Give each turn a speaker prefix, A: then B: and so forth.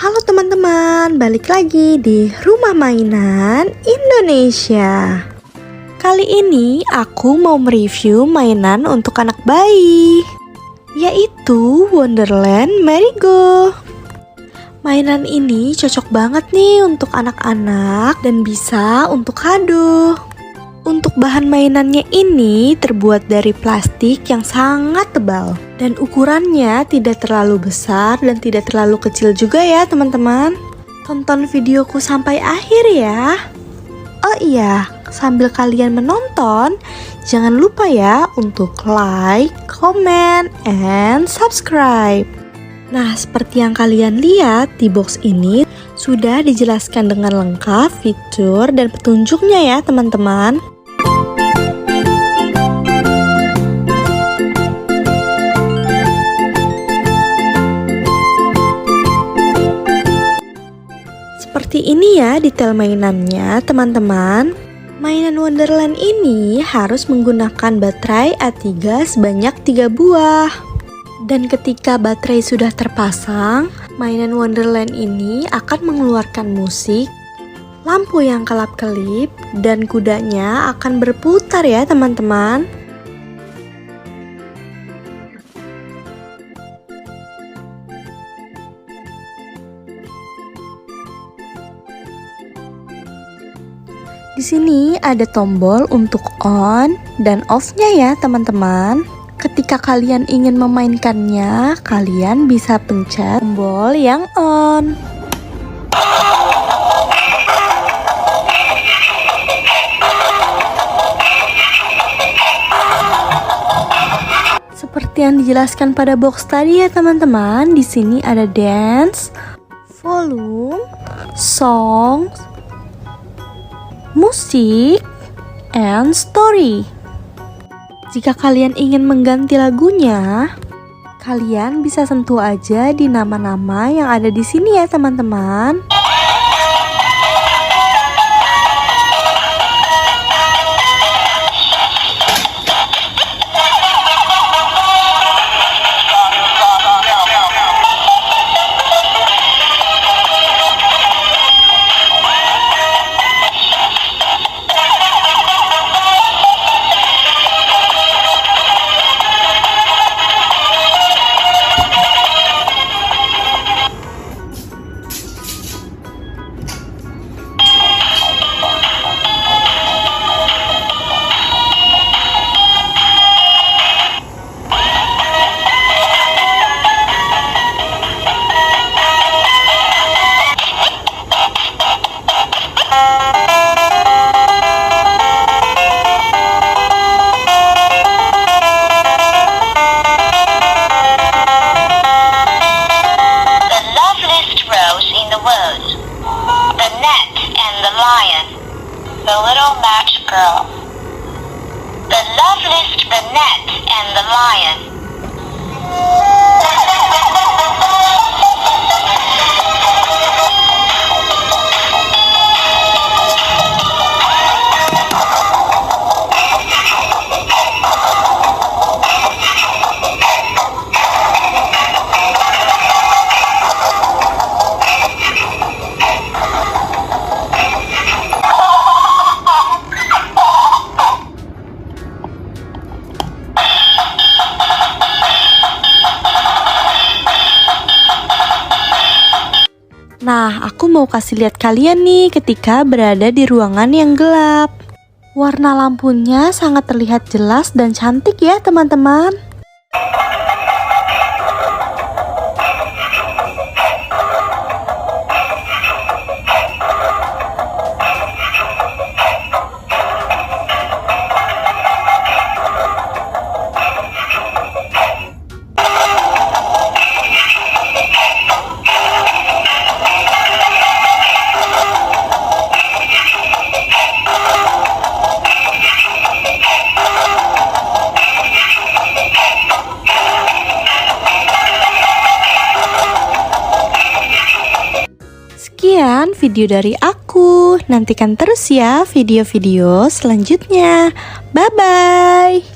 A: Halo teman-teman, balik lagi di Rumah Mainan Indonesia. Kali ini aku mau mereview mainan untuk anak bayi, yaitu Wonderland Marigo. Mainan ini cocok banget nih untuk anak-anak dan bisa untuk kado. Untuk bahan mainannya ini terbuat dari plastik yang sangat tebal dan ukurannya tidak terlalu besar dan tidak terlalu kecil juga ya teman-teman. Tonton videoku sampai akhir ya. Oh iya, sambil kalian menonton, jangan lupa ya untuk like, comment, and subscribe. Nah, seperti yang kalian lihat di box ini sudah dijelaskan dengan lengkap fitur dan petunjuknya ya teman-teman. Seperti ini ya detail mainannya teman-teman. Mainan Wonderland ini harus menggunakan baterai A3 sebanyak 3 buah. Dan ketika baterai sudah terpasang, mainan Wonderland ini akan mengeluarkan musik, lampu yang kelap-kelip, dan kudanya akan berputar ya teman-teman. Di sini ada tombol untuk on dan off-nya ya teman-teman. Ketika kalian ingin memainkannya, kalian bisa pencet tombol yang on. Seperti yang dijelaskan pada box tadi ya teman-teman, di sini ada dance, volume, songs, musik, and story. Jika kalian ingin mengganti lagunya, kalian bisa sentuh aja di nama-nama yang ada di sini ya teman-teman.
B: The net and the lion, the little match girl. The loveliest, the net and the lion.
A: Nah, aku mau kasih lihat kalian nih ketika berada di ruangan yang gelap. Warna lampunya sangat terlihat jelas dan cantik ya teman-teman. Sekian video dari aku. Nantikan terus ya video-video selanjutnya. Bye-bye.